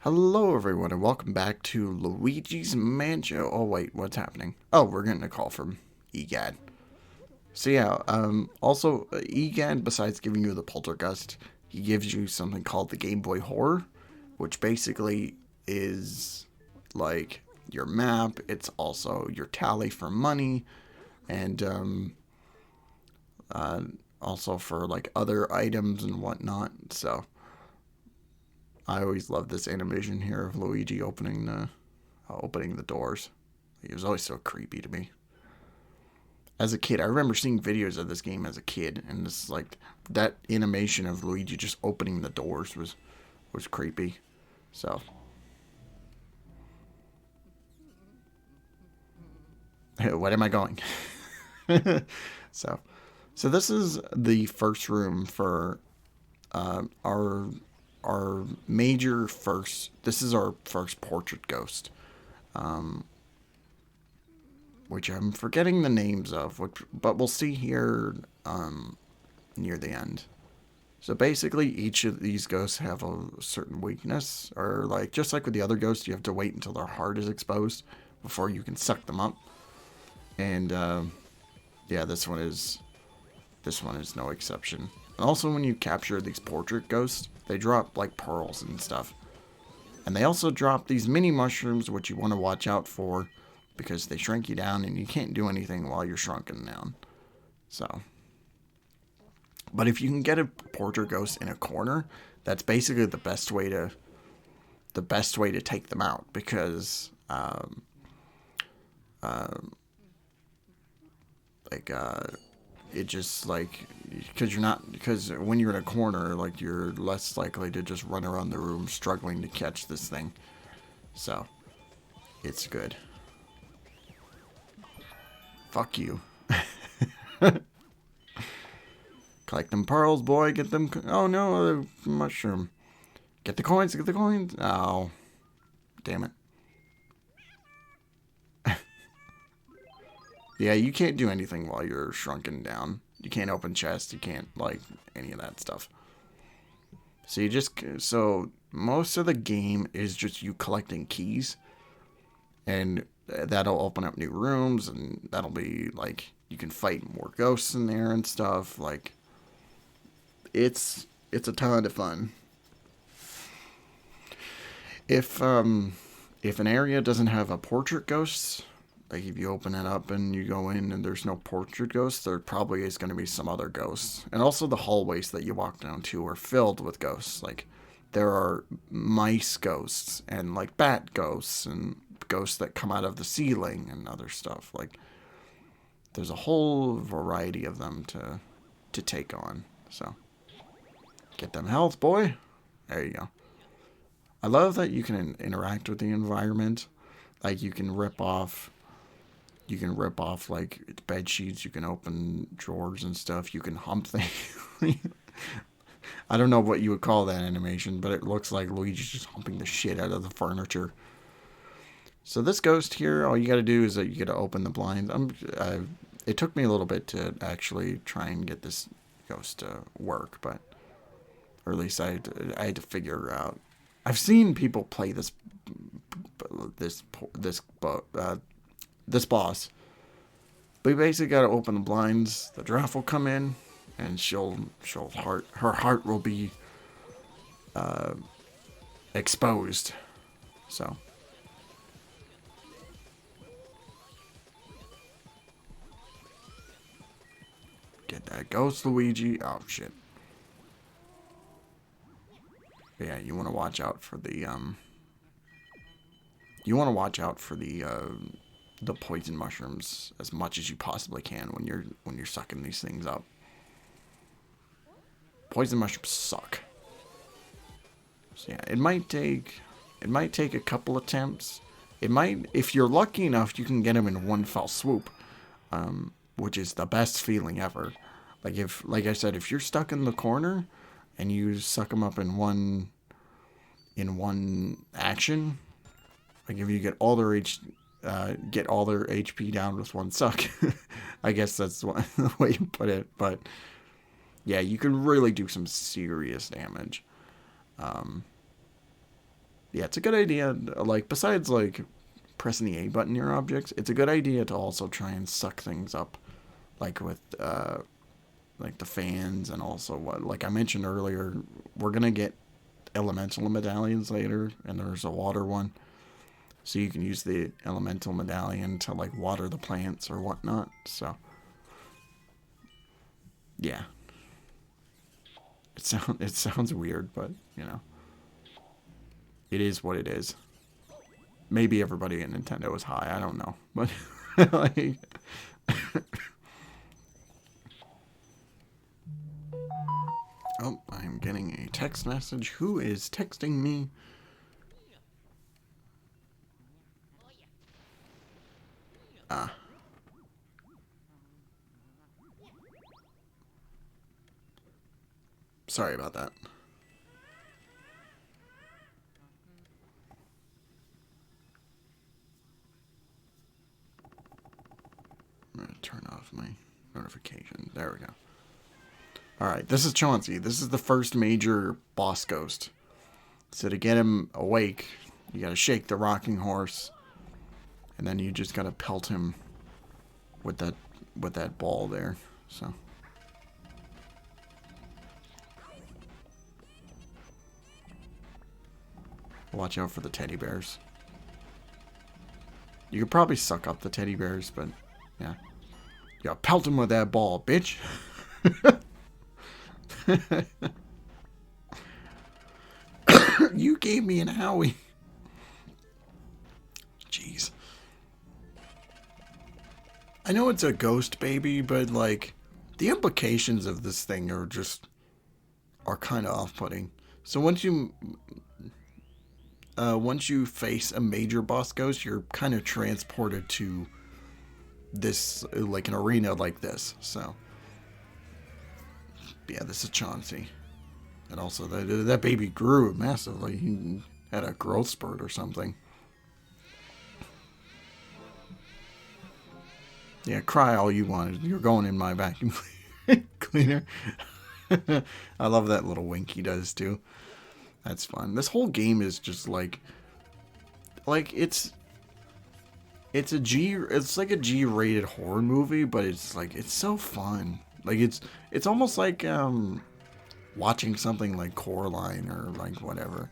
Hello, everyone, and welcome back to Luigi's Mansion. Oh, wait, what's happening? Oh, we're getting a call from EGAD. So, yeah, also, EGAD, besides giving you the Poltergust, he gives you something called the Game Boy Horror, which basically is like your map. It's also your tally for money, and uh, also for like other items and whatnot. So, I always love this animation here of Luigi opening the doors. It was always so creepy to me. As a kid, I remember seeing videos of this game as a kid, and this like that animation of Luigi just opening the doors was creepy. So, what am I going? so, so this is the first room for our major first. This is our first portrait ghost. Um, which I'm forgetting the names of, but we'll see here near the end. So basically, each of these ghosts have a certain weakness, or like just like with the other ghosts, you have to wait until their heart is exposed before you can suck them up. And yeah, this one is no exception. And also, when you capture these portrait ghosts, they drop like pearls and stuff. And they also drop these mini mushrooms, which you want to watch out for because they shrink you down and you can't do anything while you're shrunken down. So, but if you can get a portrait ghost in a corner, that's basically the best way to take them out because uh, like it just like because when you're in a corner, like you're less likely to just run around the room struggling to catch this thing. So it's good. Fuck you. Collect them pearls, boy. Get them. Oh no, a mushroom. Get the coins. Get the coins. Oh, damn it. Yeah, you can't do anything while you're shrunken down. You can't open chests. You can't like any of that stuff. So most of the game is just you collecting keys, and that'll open up new rooms, and that'll be like you can fight more ghosts in there and stuff. Like it's a ton of fun. If an area doesn't have a portrait ghost, like if you open it up and you go in and there's no portrait ghosts, there probably is going to be some other ghosts. And also the hallways that you walk down to are filled with ghosts. Like there are mice ghosts and like bat ghosts and ghosts that come out of the ceiling and other stuff. Like there's a whole variety of them to take on. So get them health, boy. There you go. I love that you can interact with the environment. Like you can rip off like bed sheets. You can open drawers and stuff. You can hump things. I don't know what you would call that animation, but it looks like Luigi's just humping the shit out of the furniture. So this ghost here, all you got to do is that you got to open the blinds. It took me a little bit to actually try and get this ghost to work, but or at least I had to figure it out. I've seen people play this this this boss. But you basically got to open the blinds. The giraffe will come in, and her heart will be uh, exposed. So get that ghost, Luigi. Oh shit. But yeah, you want to watch out for the the poison mushrooms as much as you possibly can when you're sucking these things up. Poison mushrooms suck. So yeah, it might take a couple attempts. It might, if you're lucky enough, you can get them in one fell swoop, which is the best feeling ever. Like I said, if you're stuck in the corner and you suck them up in one action, like if you get all their HP down with one suck. I guess that's the way you put it. But yeah, you can really do some serious damage. Um, Yeah, it's a good idea. Like, besides, like, pressing the A button near objects, it's a good idea to also try and suck things up. Like with, like the fans and also what, like I mentioned earlier, we're going to get elemental medallions later, and there's a water one. So you can use the elemental medallion to, like, water the plants or whatnot. So, yeah. It sounds weird, but, you know. It is what it is. Maybe everybody at Nintendo is high. I don't know. But, like... Oh, I'm getting a text message. Who is texting me? Ah. Sorry about that. I'm going to turn off my notification. There we go. Alright, this is Chauncey. This is the first major boss ghost. So to get him awake, you gotta shake the rocking horse. And then you just gotta pelt him with that ball there. So... watch out for the teddy bears. You could probably suck up the teddy bears, but yeah. Yeah, pelt him with that ball, bitch. You gave me an owie. Jeez. I know it's a ghost baby, but like the implications of this thing are kind of off-putting. So once you face a major boss ghost, you're kind of transported to this, like an arena like this. So, yeah, this is Chauncey. And also, that baby grew massively. He had a growth spurt or something. Yeah, cry all you want. You're going in my vacuum cleaner. I love that little wink he does, too. That's fun. This whole game is just like it's like a G-rated horror movie, but it's so fun. Like it's almost like watching something like Coraline or like whatever,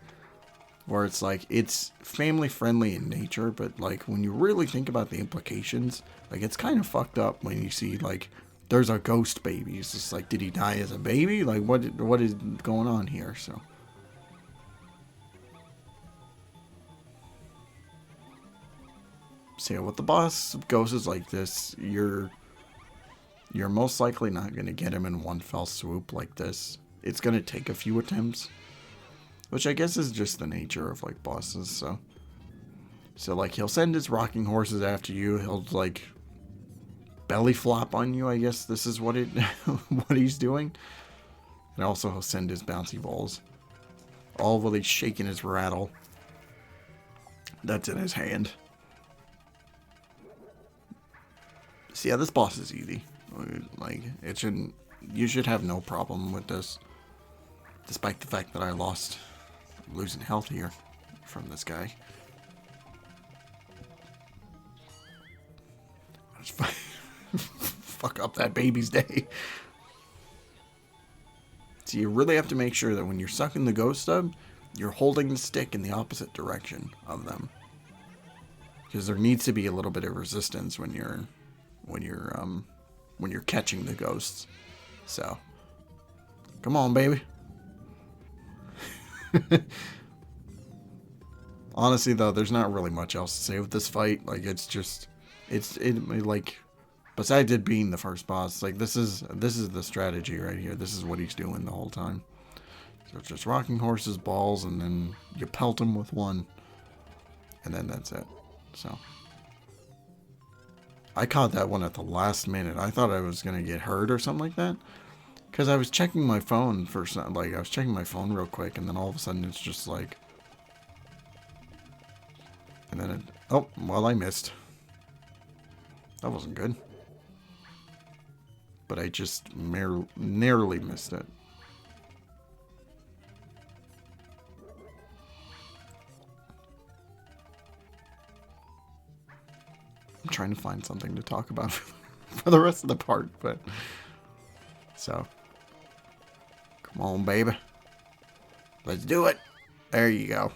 where it's like it's family friendly in nature, but like when you really think about the implications, like it's kind of fucked up when you see like there's a ghost baby. It's just like, did he die as a baby? Like what is going on here? So. So yeah, with the boss ghosts is like this, you're most likely not going to get him in one fell swoop like this. It's going to take a few attempts, which I guess is just the nature of like bosses. So like he'll send his rocking horses after you. He'll like belly flop on you. I guess this is what what he's doing. And also he'll send his bouncy balls, all while he's shaking his rattle that's in his hand. So yeah, this boss is easy. Like, you should have no problem with this. Despite the fact that losing health here from this guy. I just fuck up that baby's day. So you really have to make sure that when you're sucking the ghost up, you're holding the stick in the opposite direction of them. Because there needs to be a little bit of resistance when you're catching the ghosts. So, come on, baby. Honestly, though, there's not really much else to say with this fight. Like, like, besides it being the first boss, like this is the strategy right here. This is what he's doing the whole time. So it's just rocking horses, balls, and then you pelt him with one, and then that's it. So. I caught that one at the last minute. I thought I was going to get hurt or something like that. Because I was checking my phone for some, like, I was checking my phone real quick, and then all of a sudden it's just like... And then oh, well, I missed. That wasn't good. But I just narrowly missed it. trying to find something to talk about for the rest of the part, but so come on, baby, let's do it. There you go.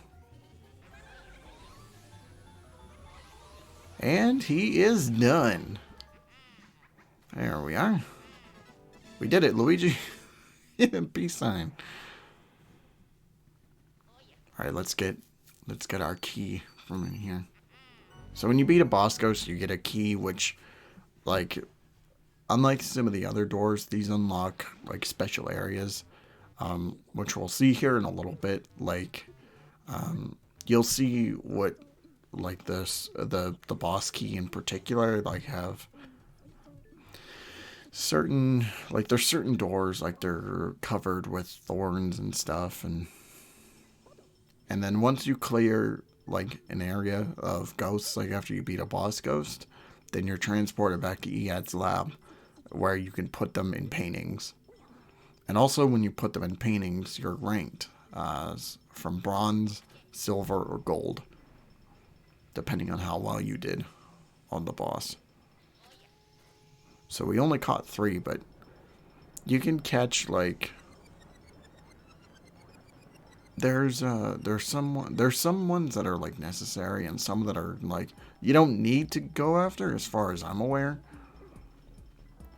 And he is done. There we are. We did it, Luigi. Peace sign. All right, let's get our key from in here. So when you beat a boss ghost, you get a key, which, like, unlike some of the other doors, these unlock like special areas, which we'll see here in a little bit. Like, you'll see what, like, the boss key in particular, like, have certain, like, there's certain doors, like, they're covered with thorns and stuff, and then once you clear, like, an area of ghosts, like, after you beat a boss ghost, then you're transported back to Ead's lab, where you can put them in paintings. And also, when you put them in paintings, you're ranked from bronze, silver, or gold, depending on how well you did on the boss. So we only caught 3, but you can catch, like, there's some ones that are, like, necessary, and some that are, like, you don't need to go after, as far as I'm aware.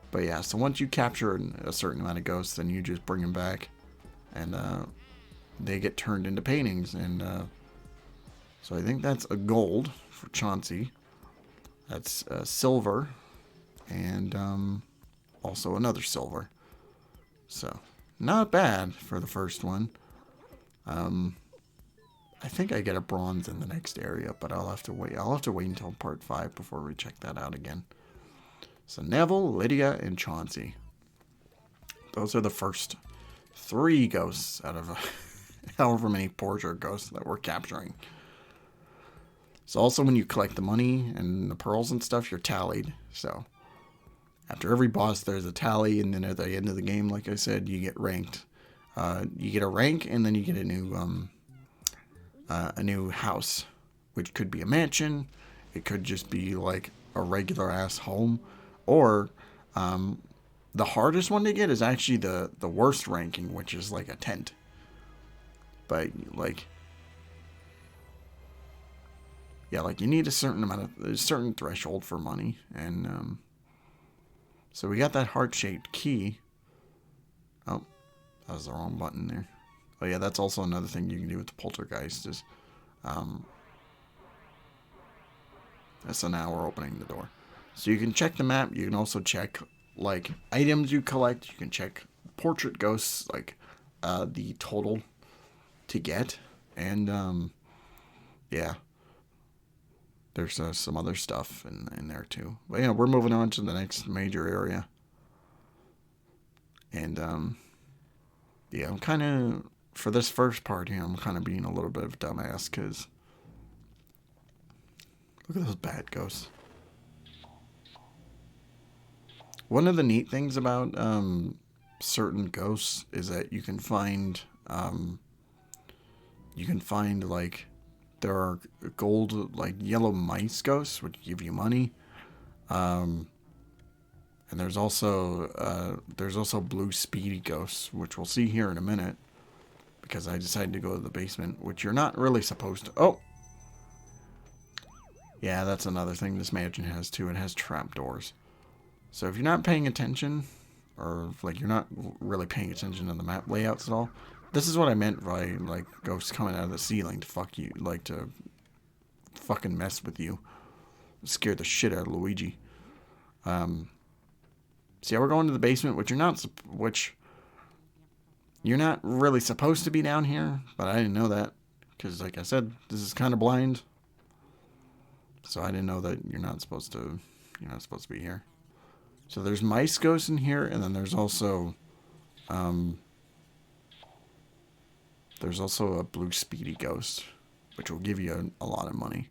But yeah, so once you capture a certain amount of ghosts, then you just bring them back, and they get turned into paintings. And so I think that's a gold for Chauncey. That's silver, and also another silver. So not bad for the first one. I think I get a bronze in the next area, but I'll have to wait. I'll have to wait until part 5 before we check that out again. So Neville, Lydia, and Chauncey. Those are the first 3 ghosts out of however many portrait ghosts that we're capturing. So also when you collect the money and the pearls and stuff, you're tallied. So after every boss, there's a tally, and then at the end of the game, like I said, you get ranked. You get a rank, and then you get a new house, which could be a mansion. It could just be like a regular ass home, or the hardest one to get is actually the worst ranking, which is like a tent. But like, yeah, like you need a certain threshold for money, and so we got that heart-shaped key. Oh, that was the wrong button there. Oh yeah, that's also another thing you can do with the poltergeist is, so now we're opening the door. So you can check the map. You can also check, like, items you collect. You can check portrait ghosts, like, the total to get. And, yeah. There's some other stuff in there, too. But, yeah, we're moving on to the next major area. And, yeah, I'm kind of, for this first part here, I'm kind of being a little bit of a dumbass, because look at those bad ghosts. One of the neat things about certain ghosts is that you can find like, there are gold, like, yellow mice ghosts, which give you money, and there's also blue speedy ghosts, which we'll see here in a minute, because I decided to go to the basement, which you're not really supposed to. Oh, yeah, that's another thing this mansion has too. It has trapdoors. So if you're not paying attention, or like you're not really paying attention to the map layouts at all, this is what I meant by like ghosts coming out of the ceiling to fuck you, like to fucking mess with you, scare the shit out of Luigi. So yeah, we're going to the basement, which you're not really supposed to be down here, but I didn't know that because, like I said, this is kind of blind, so I didn't know that you're not supposed to be here. So there's mice ghosts in here, and then there's also a blue speedy ghost, which will give you a lot of money.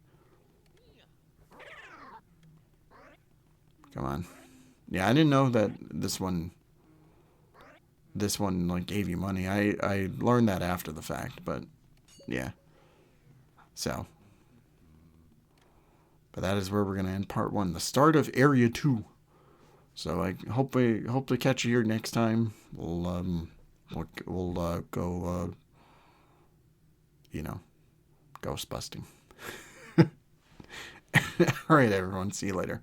Come on. Yeah, I didn't know that this one like gave you money. I learned that after the fact, but yeah. So But that is where we're going to end part 1, the start of Area 2. So I hope to catch you here next time. We'll go, ghost busting. All right, everyone. See you later.